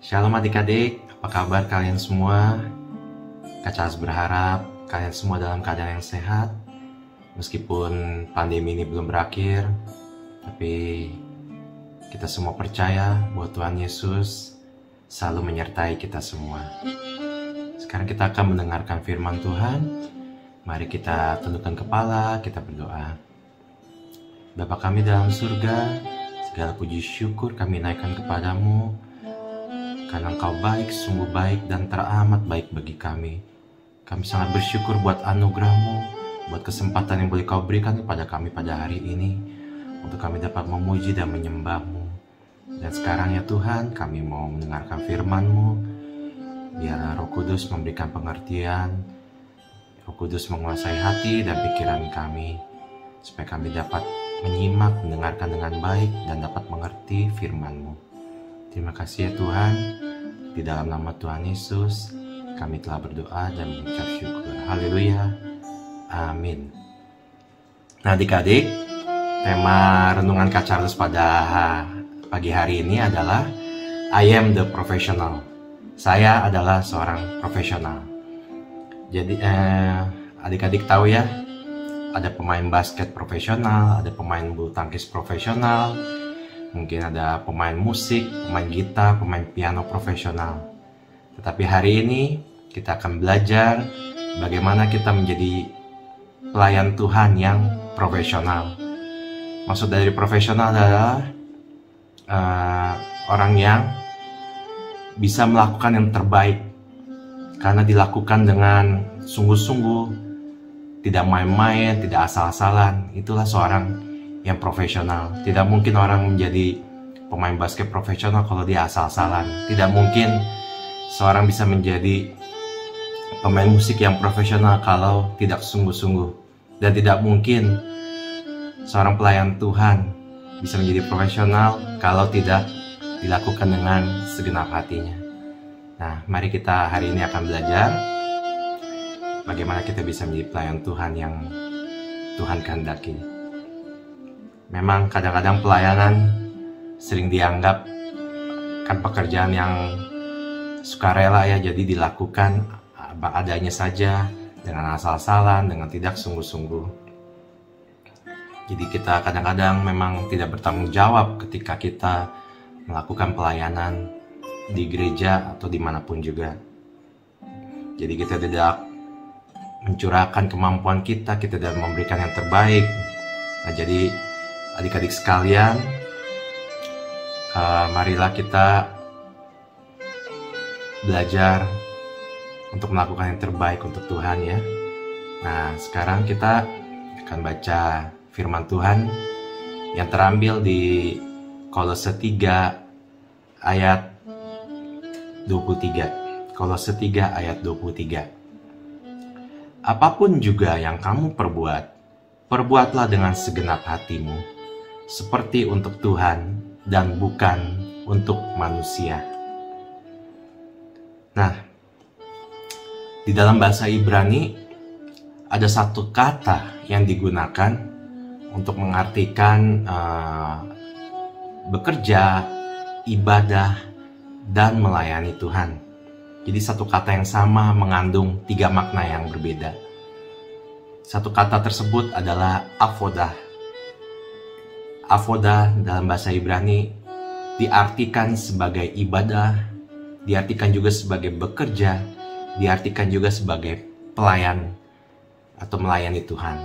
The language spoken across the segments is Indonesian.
Shalom adik-adik, apa kabar kalian semua? Kak Charles berharap kalian semua dalam keadaan yang sehat. Meskipun pandemi ini belum berakhir, tapi kita semua percaya bahwa Tuhan Yesus selalu menyertai kita semua. Sekarang kita akan mendengarkan firman Tuhan. Mari kita tundukkan kepala, kita berdoa. Bapa kami dalam surga, segala puji syukur kami naikkan kepadamu, karena Engkau baik, sungguh baik dan teramat baik bagi kami. Kami sangat bersyukur buat anugerah-Mu, buat kesempatan yang boleh Kau berikan kepada kami pada hari ini, untuk kami dapat memuji dan menyembah-Mu. Dan sekarang ya Tuhan, kami mau mendengarkan firman-Mu. Biarlah Roh Kudus memberikan pengertian, Roh Kudus menguasai hati dan pikiran kami, supaya kami dapat menyimak, mendengarkan dengan baik, dan dapat mengerti firman-Mu. Terima kasih ya Tuhan, di dalam nama Tuhan Yesus kami telah berdoa dan mengucap syukur. Haleluya, amin. Nah adik-adik, tema renungan Kak Charles pada pagi hari ini adalah I am the professional. Saya adalah seorang profesional. Jadi adik-adik tahu ya, ada pemain basket profesional, ada pemain bulu tangkis profesional, mungkin ada pemain musik, pemain gitar, pemain piano profesional. Tetapi hari ini kita akan belajar bagaimana kita menjadi pelayan Tuhan yang profesional. Maksud dari profesional adalah orang yang bisa melakukan yang terbaik karena dilakukan dengan sungguh-sungguh, tidak main-main, tidak asal-asalan. Itulah seorang yang profesional. Tidak mungkin orang menjadi pemain basket profesional kalau dia asal-asalan. Tidak mungkin seorang bisa menjadi pemain musik yang profesional kalau tidak sungguh-sungguh. Dan tidak mungkin seorang pelayan Tuhan bisa menjadi profesional kalau tidak dilakukan dengan segenap hatinya. Nah, mari kita hari ini akan belajar bagaimana kita bisa menjadi pelayan Tuhan yang Tuhan kehendaki. Memang kadang-kadang pelayanan sering dianggap kan pekerjaan yang sukarela ya, jadi dilakukan apa adanya saja, dengan asal-asalan, dengan tidak sungguh-sungguh. Jadi kita kadang-kadang memang tidak bertanggung jawab ketika kita melakukan pelayanan di gereja atau dimanapun juga. Jadi kita tidak mencurahkan kemampuan kita tidak memberikan yang terbaik. Nah, jadi adik-adik sekalian, marilah kita belajar untuk melakukan yang terbaik untuk Tuhan ya. Nah, sekarang kita akan baca firman Tuhan yang terambil di Kolose 3 ayat 23. Kolose 3 ayat 23. Apapun juga yang kamu perbuat, perbuatlah dengan segenap hatimu, seperti untuk Tuhan dan bukan untuk manusia. Nah, di dalam bahasa Ibrani ada satu kata yang digunakan untuk mengartikan bekerja, ibadah, dan melayani Tuhan. Jadi satu kata yang sama mengandung 3 makna yang berbeda. Satu kata tersebut adalah avodah. Avodah dalam bahasa Ibrani diartikan sebagai ibadah, diartikan juga sebagai bekerja, diartikan juga sebagai pelayan atau melayani Tuhan.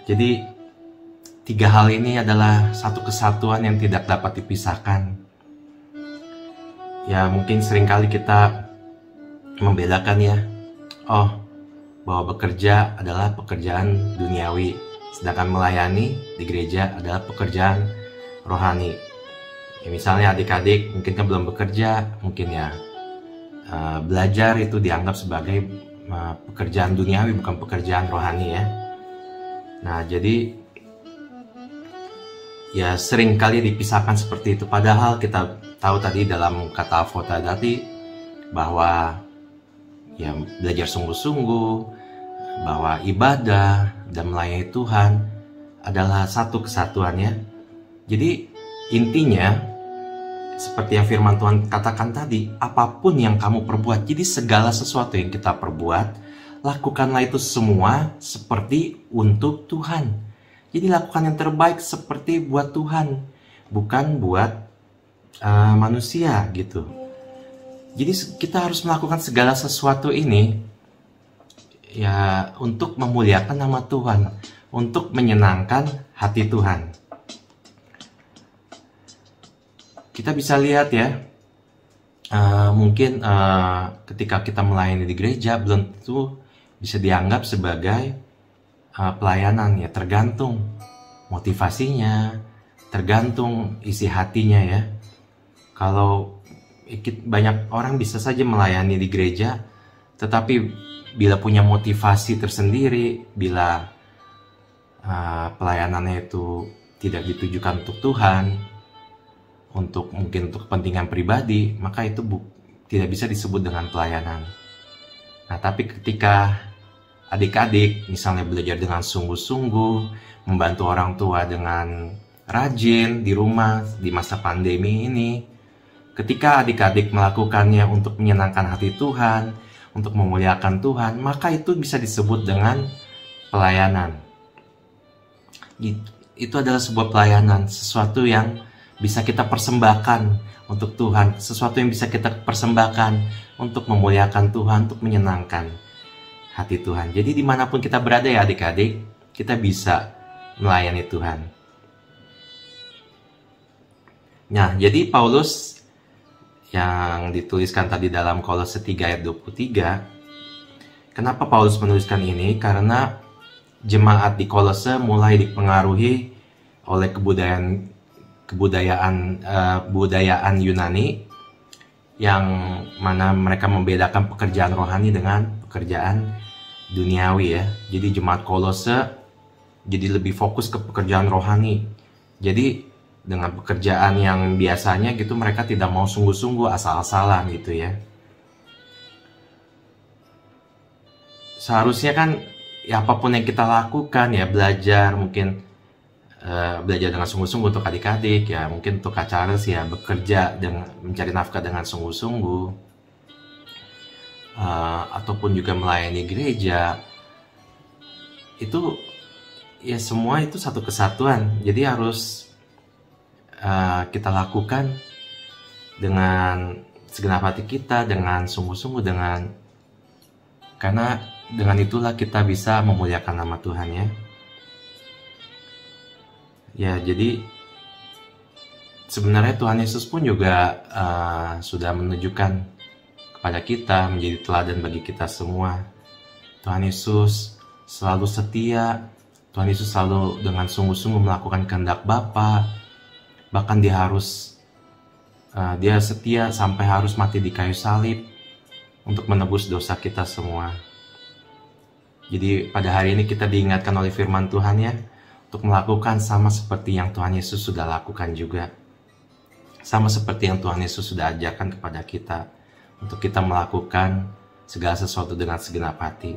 Jadi 3 hal ini adalah satu kesatuan yang tidak dapat dipisahkan. Ya mungkin seringkali kita membedakan ya, bahwa bekerja adalah pekerjaan duniawi, sedangkan melayani di gereja adalah pekerjaan rohani. Ya, misalnya adik-adik mungkin kan belum bekerja, mungkin ya belajar itu dianggap sebagai pekerjaan duniawi, bukan pekerjaan rohani ya. Nah jadi ya seringkali dipisahkan seperti itu, padahal kita tahu tadi dalam kata avodah tadi bahwa ya belajar sungguh-sungguh, bahwa ibadah dan melayani Tuhan adalah satu kesatuannya. Jadi intinya seperti yang firman Tuhan katakan tadi, apapun yang kamu perbuat, jadi segala sesuatu yang kita perbuat, lakukanlah itu semua seperti untuk Tuhan. Jadi lakukan yang terbaik seperti buat Tuhan, bukan buat manusia gitu. Jadi kita harus melakukan segala sesuatu ini ya untuk memuliakan nama Tuhan, untuk menyenangkan hati Tuhan. Kita bisa lihat ya, mungkin ketika kita melayani di gereja belum tentu bisa dianggap sebagai pelayanan ya, tergantung motivasinya, tergantung isi hatinya ya. Kalau banyak orang bisa saja melayani di gereja, tetapi bila punya motivasi tersendiri, bila pelayanannya itu tidak ditujukan untuk Tuhan, mungkin untuk kepentingan pribadi, maka itu tidak bisa disebut dengan pelayanan. Nah, tapi ketika adik-adik misalnya belajar dengan sungguh-sungguh, membantu orang tua dengan rajin di rumah di masa pandemi ini, ketika adik-adik melakukannya untuk menyenangkan hati Tuhan, untuk memuliakan Tuhan, maka itu bisa disebut dengan pelayanan. Itu adalah sebuah pelayanan, sesuatu yang bisa kita persembahkan untuk Tuhan, sesuatu yang bisa kita persembahkan untuk memuliakan Tuhan, untuk menyenangkan hati Tuhan. Jadi dimanapun kita berada ya adik-adik, kita bisa melayani Tuhan. Nah, jadi Paulus yang dituliskan tadi dalam Kolose 3 ayat 23, kenapa Paulus menuliskan ini? Karena jemaat di Kolose mulai dipengaruhi oleh kebudayaan Yunani, yang mana mereka membedakan pekerjaan rohani dengan pekerjaan duniawi ya. Jadi jemaat Kolose jadi lebih fokus ke pekerjaan rohani. Jadi dengan pekerjaan yang biasanya gitu mereka tidak mau sungguh-sungguh, asal-asalan gitu ya. seharusnya kan ya apapun yang kita lakukan ya, belajar mungkin belajar dengan sungguh-sungguh untuk adik-adik ya, mungkin untuk Kak Charles ya bekerja dengan mencari nafkah dengan sungguh-sungguh, ataupun juga melayani gereja, itu ya semua itu satu kesatuan. Jadi harus kita lakukan dengan segenap hati kita, dengan sungguh-sungguh, karena dengan itulah kita bisa memuliakan nama Tuhan ya. Ya, jadi sebenarnya Tuhan Yesus pun juga sudah menunjukkan kepada kita, menjadi teladan bagi kita semua. Tuhan Yesus selalu setia, Tuhan Yesus selalu dengan sungguh-sungguh melakukan kehendak Bapa. Bahkan dia setia sampai harus mati di kayu salib untuk menebus dosa kita semua. Jadi pada hari ini kita diingatkan oleh firman Tuhan ya, untuk melakukan sama seperti yang Tuhan Yesus sudah lakukan juga. Sama seperti yang Tuhan Yesus sudah ajarkan kepada kita, untuk kita melakukan segala sesuatu dengan segenap hati.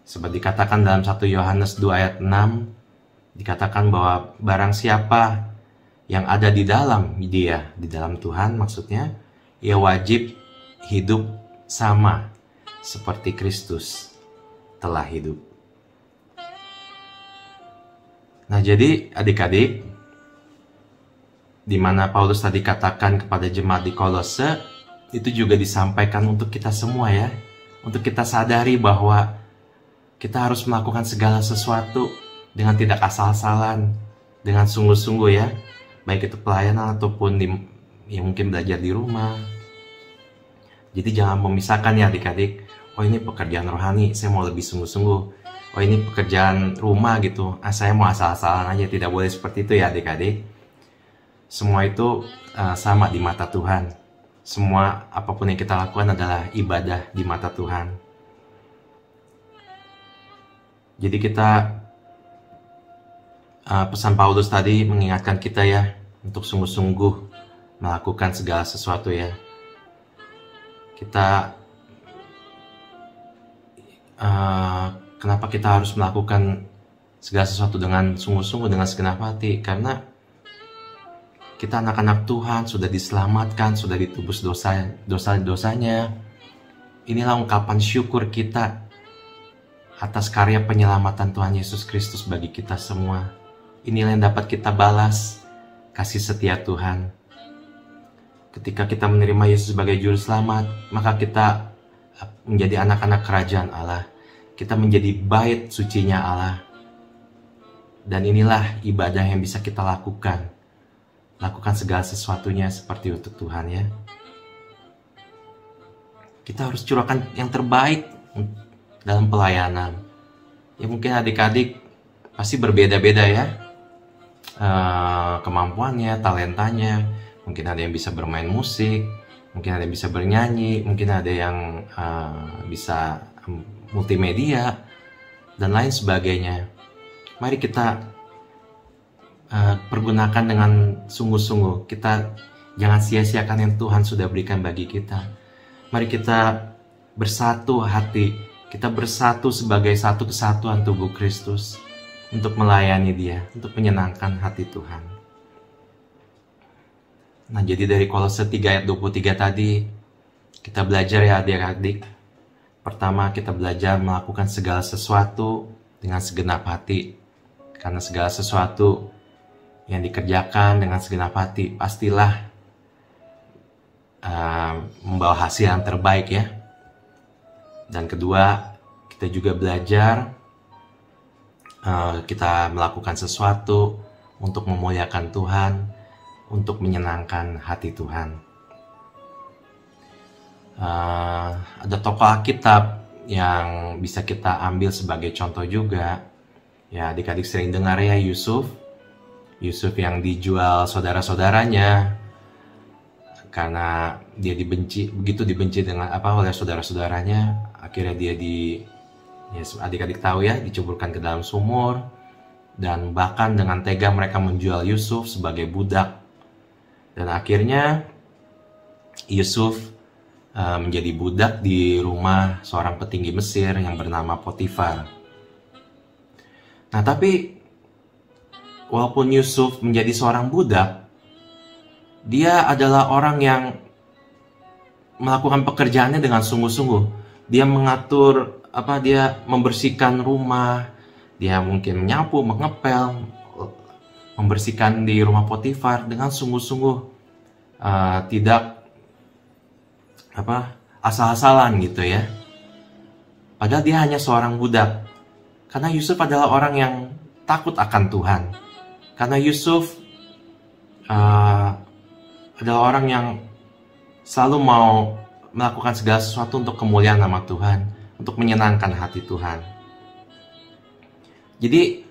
Sebab dikatakan dalam 1 Yohanes 2 ayat 6, dikatakan bahwa barang siapa yang ada di dalam dia, di dalam Tuhan maksudnya, ia wajib hidup sama seperti Kristus telah hidup. Nah, jadi adik-adik, di mana Paulus tadi katakan kepada jemaat di Kolose, itu juga disampaikan untuk kita semua ya, untuk kita sadari bahwa kita harus melakukan segala sesuatu dengan tidak asal-asalan, dengan sungguh-sungguh ya, baik itu pelayanan ataupun ya mungkin belajar di rumah. Jadi jangan memisahkan ya adik-adik, oh ini pekerjaan rohani, saya mau lebih sungguh-sungguh. Oh ini pekerjaan rumah gitu, saya mau asal-asalan aja. Tidak boleh seperti itu ya adik-adik. Semua itu sama di mata Tuhan. Semua apapun yang kita lakukan adalah ibadah di mata Tuhan. Jadi kita, pesan Paulus tadi mengingatkan kita ya, untuk sungguh-sungguh melakukan segala sesuatu ya. Kita kenapa kita harus melakukan segala sesuatu dengan sungguh-sungguh, dengan segenap hati? Karena kita anak-anak Tuhan, sudah diselamatkan, sudah ditebus dosa-dosanya. Inilah ungkapan syukur kita atas karya penyelamatan Tuhan Yesus Kristus bagi kita semua. Inilah yang dapat kita balas kasih setia Tuhan. Ketika kita menerima Yesus sebagai juru selamat, maka kita menjadi anak-anak kerajaan Allah. Kita menjadi bait sucinya Allah. Dan inilah ibadah yang bisa kita lakukan. Lakukan segala sesuatunya seperti untuk Tuhan ya. Kita harus curahkan yang terbaik dalam pelayanan. Ya mungkin adik-adik pasti berbeda-beda ya, kemampuannya, talentanya. Mungkin ada yang bisa bermain musik, mungkin ada yang bisa bernyanyi, mungkin ada yang bisa multimedia, dan lain sebagainya. Mari kita pergunakan dengan sungguh-sungguh. Kita jangan sia-siakan yang Tuhan sudah berikan bagi kita. Mari kita bersatu hati, kita bersatu sebagai satu kesatuan tubuh Kristus untuk melayani Dia, untuk menyenangkan hati Tuhan. Nah, jadi dari Kolose 3 ayat 23 tadi, kita belajar ya adik-adik. Pertama, kita belajar melakukan segala sesuatu dengan segenap hati. Karena segala sesuatu yang dikerjakan dengan segenap hati pastilah membawa hasil yang terbaik ya. Dan kedua, kita juga belajar kita melakukan sesuatu untuk memuliakan Tuhan, untuk menyenangkan hati Tuhan. Ada tokoh Alkitab yang bisa kita ambil sebagai contoh juga. Ya, adik-adik sering dengar ya Yusuf yang dijual saudara-saudaranya karena dia begitu dibenci dengan oleh saudara-saudaranya. Akhirnya dia adik-adik tahu ya, diceburkan ke dalam sumur, dan bahkan dengan tega mereka menjual Yusuf sebagai budak. Dan akhirnya Yusuf menjadi budak di rumah seorang petinggi Mesir yang bernama Potifar. Nah, tapi walaupun Yusuf menjadi seorang budak, dia adalah orang yang melakukan pekerjaannya dengan sungguh-sungguh. Dia mengatur dia membersihkan rumah, dia mungkin menyapu, mengepel, membersihkan di rumah Potifar dengan sungguh-sungguh, tidak asal-asalan gitu ya. Padahal dia hanya seorang budak. Karena Yusuf adalah orang yang takut akan Tuhan. Karena Yusuf adalah orang yang selalu mau melakukan segala sesuatu untuk kemuliaan nama Tuhan, untuk menyenangkan hati Tuhan. Jadi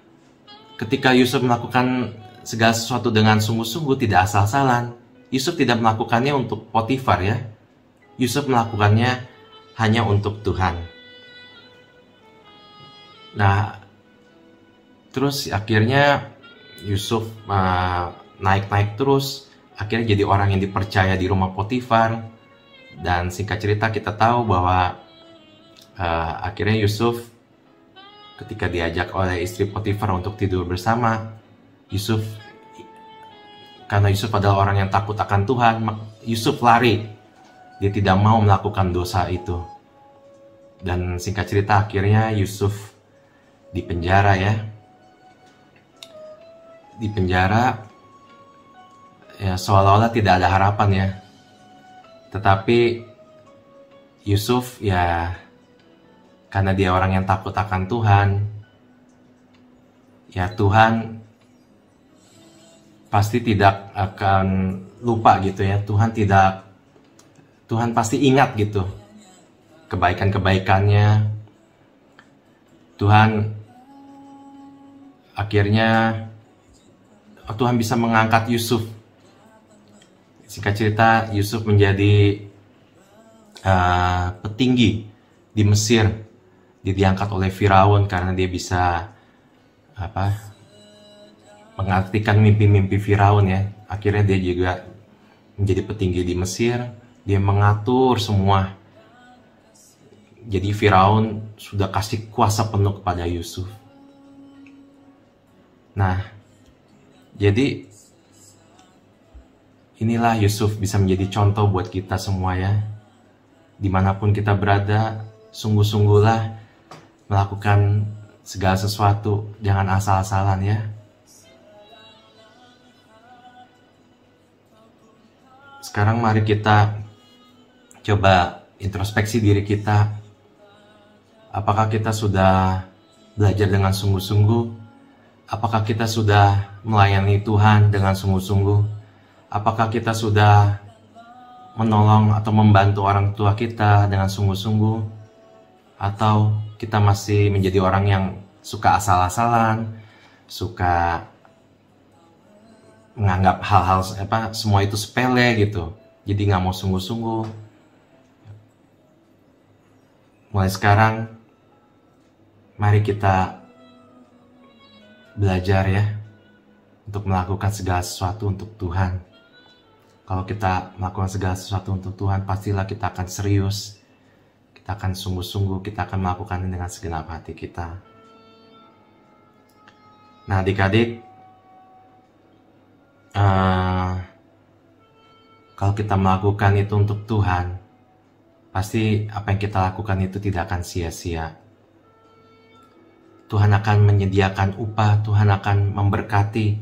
ketika Yusuf melakukan segala sesuatu dengan sungguh-sungguh, tidak asal-asalan, Yusuf tidak melakukannya untuk Potifar ya. Yusuf melakukannya hanya untuk Tuhan. Nah, terus akhirnya Yusuf naik-naik terus, akhirnya jadi orang yang dipercaya di rumah Potifar. Dan singkat cerita kita tahu bahwa akhirnya Yusuf ketika diajak oleh istri Potifar untuk tidur bersama, karena Yusuf adalah orang yang takut akan Tuhan, Yusuf lari. Dia tidak mau melakukan dosa itu. Dan singkat cerita akhirnya Yusuf dipenjara ya. Dipenjara ya, seolah-olah tidak ada harapan ya. Tetapi Yusuf ya, karena dia orang yang takut akan Tuhan, ya Tuhan pasti tidak akan lupa gitu ya. Tuhan pasti ingat gitu kebaikan-kebaikannya. Tuhan akhirnya Tuhan bisa mengangkat Yusuf. Singkat cerita, Yusuf menjadi petinggi di Mesir. Dia diangkat oleh Firaun karena dia bisa mengartikan mimpi-mimpi Firaun ya. Akhirnya dia juga menjadi petinggi di Mesir. Dia mengatur semua. Jadi Firaun sudah kasih kuasa penuh kepada Yusuf. Nah, jadi inilah Yusuf bisa menjadi contoh buat kita semua ya. Dimanapun kita berada, sungguh-sungguhlah melakukan segala sesuatu, jangan asal-asalan ya. Sekarang mari kita coba introspeksi diri kita. Apakah kita sudah belajar dengan sungguh-sungguh? Apakah kita sudah melayani Tuhan dengan sungguh-sungguh? Apakah kita sudah menolong atau membantu orang tua kita dengan sungguh-sungguh? Atau kita masih menjadi orang yang suka asal-asalan, suka menganggap hal-hal semua itu sepele gitu, jadi nggak mau sungguh-sungguh. Mulai sekarang, mari kita belajar ya untuk melakukan segala sesuatu untuk Tuhan. Kalau kita melakukan segala sesuatu untuk Tuhan, pastilah kita akan serius, kita akan sungguh-sungguh, kita akan melakukannya dengan segenap hati kita. Nah, adik-adik, kalau kita melakukan itu untuk Tuhan, pasti apa yang kita lakukan itu tidak akan sia-sia. Tuhan akan menyediakan upah, Tuhan akan memberkati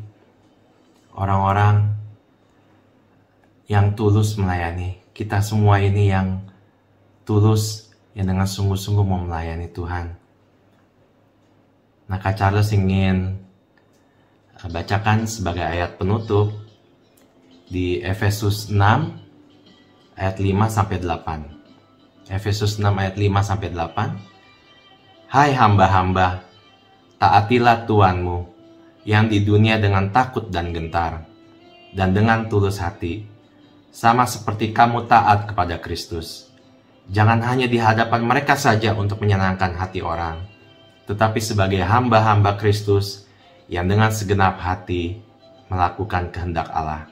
orang-orang yang tulus melayani. Kita semua ini yang tulus, yang dengan sungguh-sungguh mau melayani Tuhan. Nah, Kak Charles ingin bacakan sebagai ayat penutup di Efesus 6 ayat 5-8. Efesus 6 ayat 5-8. Hai hamba-hamba, taatilah Tuhanmu yang di dunia dengan takut dan gentar, dan dengan tulus hati, sama seperti kamu taat kepada Kristus. Jangan hanya di hadapan mereka saja untuk menyenangkan hati orang, tetapi sebagai hamba-hamba Kristus yang dengan segenap hati melakukan kehendak Allah,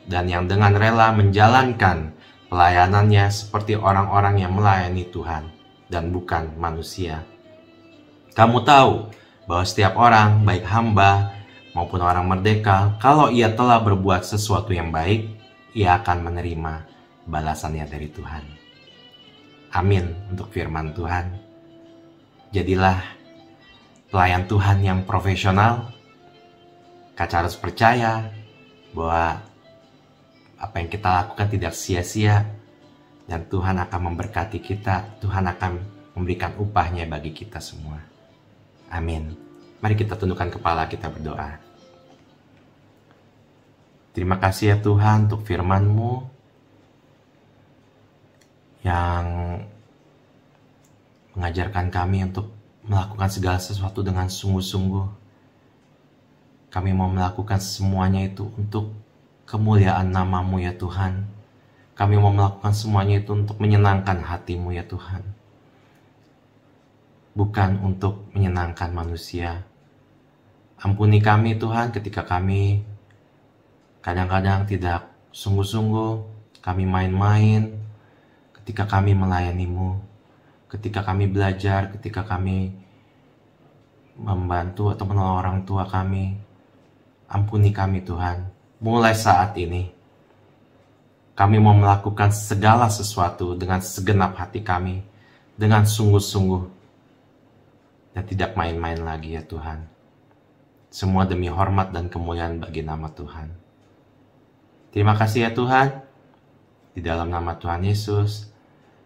dan yang dengan rela menjalankan Pelayanannya seperti orang-orang yang melayani Tuhan dan bukan manusia. Kamu tahu bahwa setiap orang, baik hamba maupun orang merdeka, kalau ia telah berbuat sesuatu yang baik, ia akan menerima balasannya dari Tuhan. Amin untuk firman Tuhan. Jadilah pelayan Tuhan yang profesional. Kaca harus percaya bahwa apa yang kita lakukan tidak sia-sia, dan Tuhan akan memberkati kita. Tuhan akan memberikan upahnya bagi kita semua. Amin. Mari kita tundukkan kepala, kita berdoa. Terima kasih ya Tuhan untuk firman-Mu yang mengajarkan kami untuk melakukan segala sesuatu dengan sungguh-sungguh. Kami mau melakukan semuanya itu untuk kemuliaan nama-Mu ya Tuhan. Kami mau melakukan semuanya itu untuk menyenangkan hati-Mu ya Tuhan. Bukan untuk menyenangkan manusia. Ampuni kami Tuhan ketika kami kadang-kadang tidak sungguh-sungguh, kami main-main, ketika kami melayani-Mu, ketika kami belajar, ketika kami membantu atau menolong orang tua kami. Ampuni kami Tuhan. Mulai saat ini, kami mau melakukan segala sesuatu dengan segenap hati kami, dengan sungguh-sungguh, dan tidak main-main lagi ya Tuhan. Semua demi hormat dan kemuliaan bagi nama Tuhan. Terima kasih ya Tuhan. Di dalam nama Tuhan Yesus,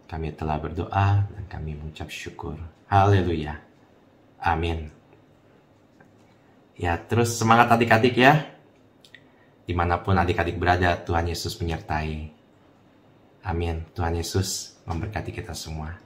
kami telah berdoa dan kami mengucap syukur. Haleluya. Amin. Ya, terus semangat adik-adik ya. Dimanapun adik-adik berada, Tuhan Yesus menyertai. Amin. Tuhan Yesus memberkati kita semua.